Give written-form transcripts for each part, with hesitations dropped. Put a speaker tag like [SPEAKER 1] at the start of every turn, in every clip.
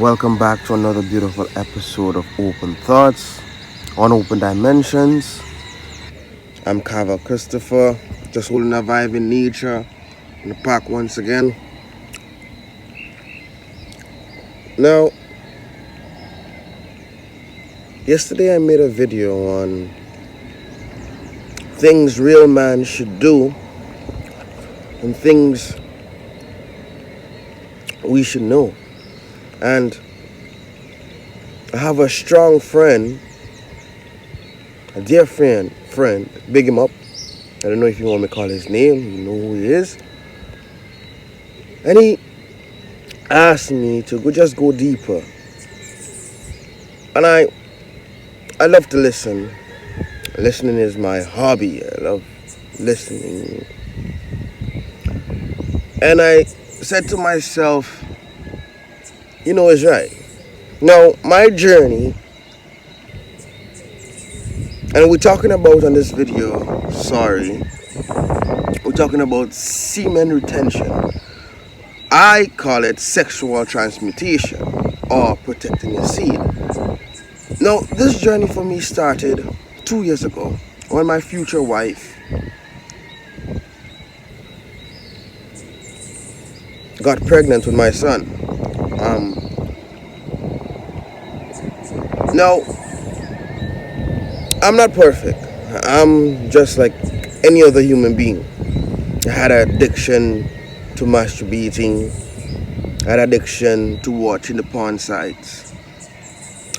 [SPEAKER 1] Welcome back to another beautiful episode of Open Thoughts on Open Dimensions. I'm Carver Christopher, just holding a vibe in nature in the park once again. Now, yesterday I made a video on things real man should do and things we should know. And I have a strong friend, a dear friend, big him up. I don't know if you want me to call his name, you know who he is. And he asked me to just go deeper. And I love to listen. Listening is my hobby. I love listening. And I said to myself, it's right. Now, my journey, and we're talking about on this video, we're talking about semen retention. I call it sexual transmutation or protecting your seed. Now, this journey for me started 2 years ago when my future wife got pregnant with my son. Now, I'm not perfect. I'm just like any other human being. I had an addiction to masturbating. I had addiction to watching the porn sites.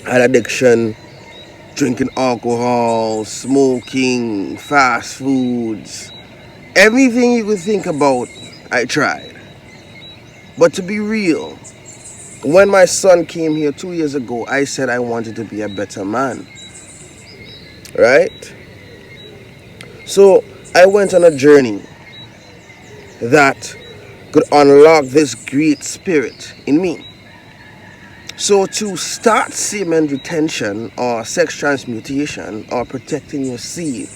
[SPEAKER 1] I had addiction drinking alcohol, smoking, fast foods. Everything you could think about, I tried. But to be real, when my son came here 2 years ago, I said I wanted to be a better man. Right? So I went on a journey that could unlock this great spirit in me. So to start semen retention or sex transmutation or protecting your seed,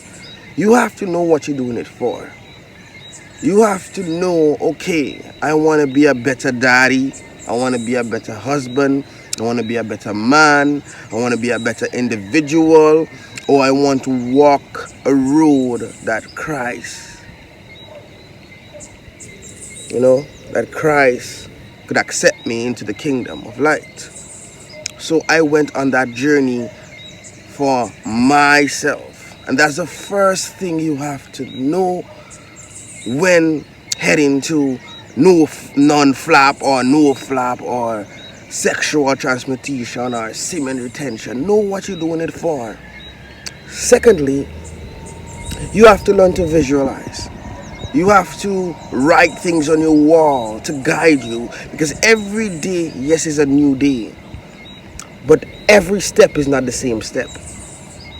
[SPEAKER 1] you have to know what you're doing it for. You have to know, okay, I want to be a better daddy. I want to be a better husband. I want to be a better man. I want to be a better individual. Or I want to walk a road that Christ, that Christ could accept me into the kingdom of light. So I went on that journey for myself. And that's the first thing you have to know when heading to non-flap or no flap or sexual transmutation or semen retention. Know what you're doing it for. Secondly, you have to learn to visualize. You have to write things on your wall to guide you, because every day, yes, is a new day, but every step is not the same step,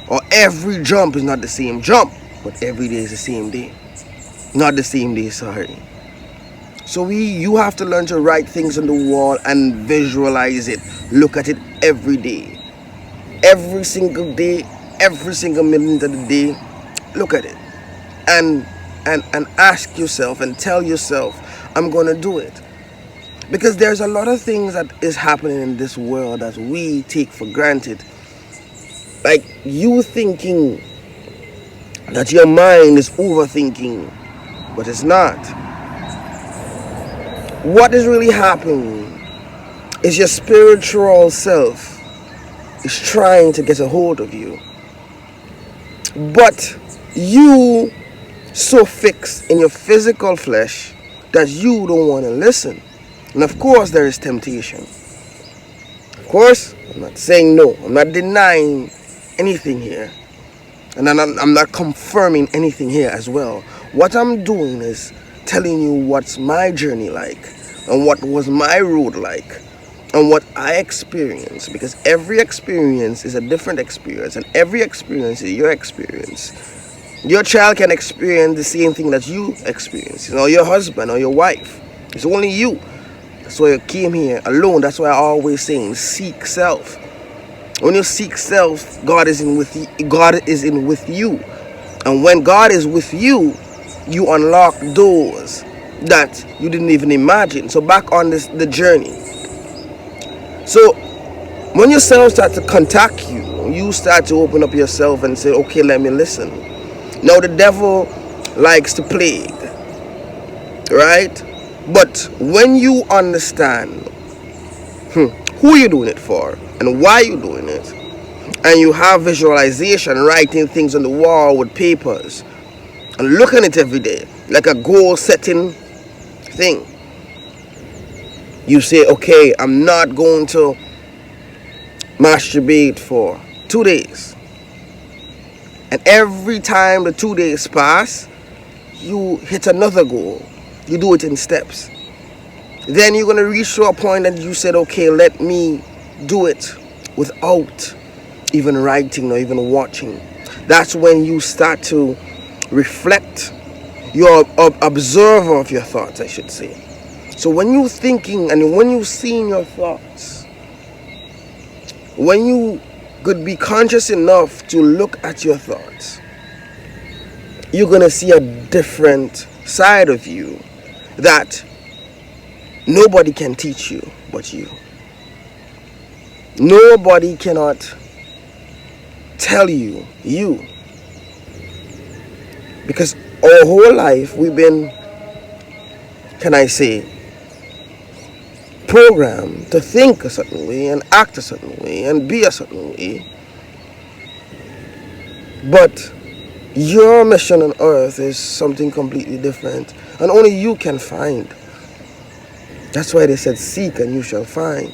[SPEAKER 1] or every jump is not the same jump, but every day is the same day. Not the same day, sorry. So you have to learn to write things on the wall and visualize it. Look at it every day. Every single day, every single minute of the day, look at it. And ask yourself and tell yourself, I'm going to do it. Because there's a lot of things that is happening in this world that we take for granted. Like you thinking that your mind is overthinking, but it's not. What is really happening is your spiritual self is trying to get a hold of you. But you so fixed in your physical flesh that you don't want to listen. And of course there is temptation. Of course, I'm not saying no. I'm not denying anything here. And I'm not confirming anything here as well. What I'm doing is telling you what's my journey like and what was my road like and what I experienced, because every experience is a different experience and every experience is your experience. Your child can experience the same thing that you experience, your husband or your wife. It's only you. That's why you came here alone. That's why I always saying seek self. When you seek self, God is in with you. God is in with you. And when God is with you, you unlock doors that you didn't even imagine. So back on the journey. So when yourself start to contact you, you start to open up yourself and say, okay, let me listen. Now the devil likes to plague, right? But when you understand who you're doing it for and why you're doing it, and you have visualization, writing things on the wall with papers and looking at it every day like a goal setting thing, you say, okay, I'm not going to masturbate for 2 days. And every time the 2 days pass, you hit another goal. You do it in steps. Then you're going to reach to a point that you said, okay, let me do it without even writing or even watching. That's when you start to reflect. You're an observer of your thoughts, I should say. So when you're thinking and when you're seeing your thoughts, when you could be conscious enough to look at your thoughts, you're going to see a different side of you that nobody can teach you but you. Nobody cannot tell you. Because our whole life we've been, can I say, programmed to think a certain way and act a certain way and be a certain way. But your mission on earth is something completely different, and only you can find. That's why they said, seek and you shall find.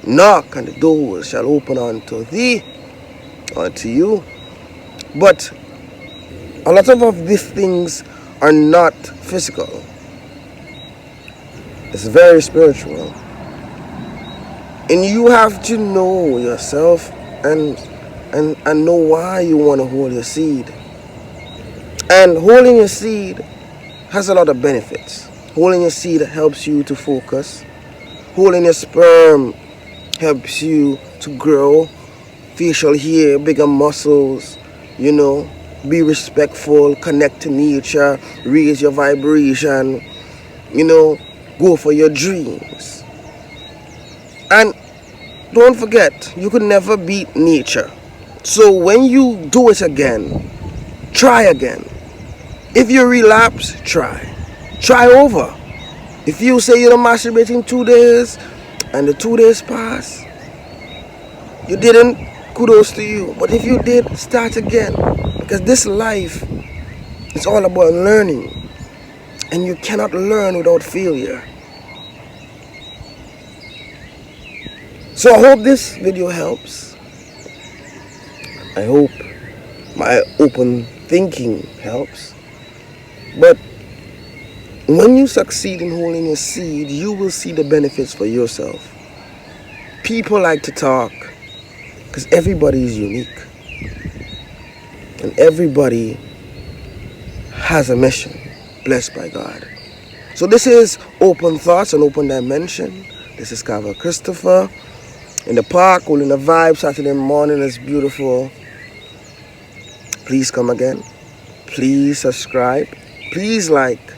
[SPEAKER 1] Knock and the doors shall open unto thee, unto you. But a lot of these things are not physical. It's very spiritual. And you have to know yourself and know why you want to hold your seed. And holding your seed has a lot of benefits. Holding your seed helps you to focus. Holding your sperm helps you to grow. Facial hair, bigger muscles, be respectful, connect to nature, raise your vibration, go for your dreams. And don't forget, you could never beat nature. So when you do it again, try again. If you relapse, try over. If you say you're masturbating 2 days and the 2 days pass, you didn't, kudos to you. But if you did, start again. Because this life is all about learning. And you cannot learn without failure. So I hope this video helps. I hope my open thinking helps. But when you succeed in holding your seed, you will see the benefits for yourself. People like to talk because everybody is unique. And everybody has a mission, blessed by God. So this is Open Thoughts and Open Dimension. This is Carver Christopher in the park, holding a vibe. Saturday morning is beautiful. Please come again. Please subscribe. Please like.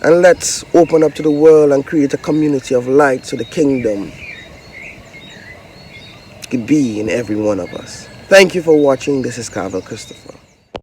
[SPEAKER 1] And let's open up to the world and create a community of light so the kingdom could be in every one of us. Thank you for watching. This is Carver Christopher.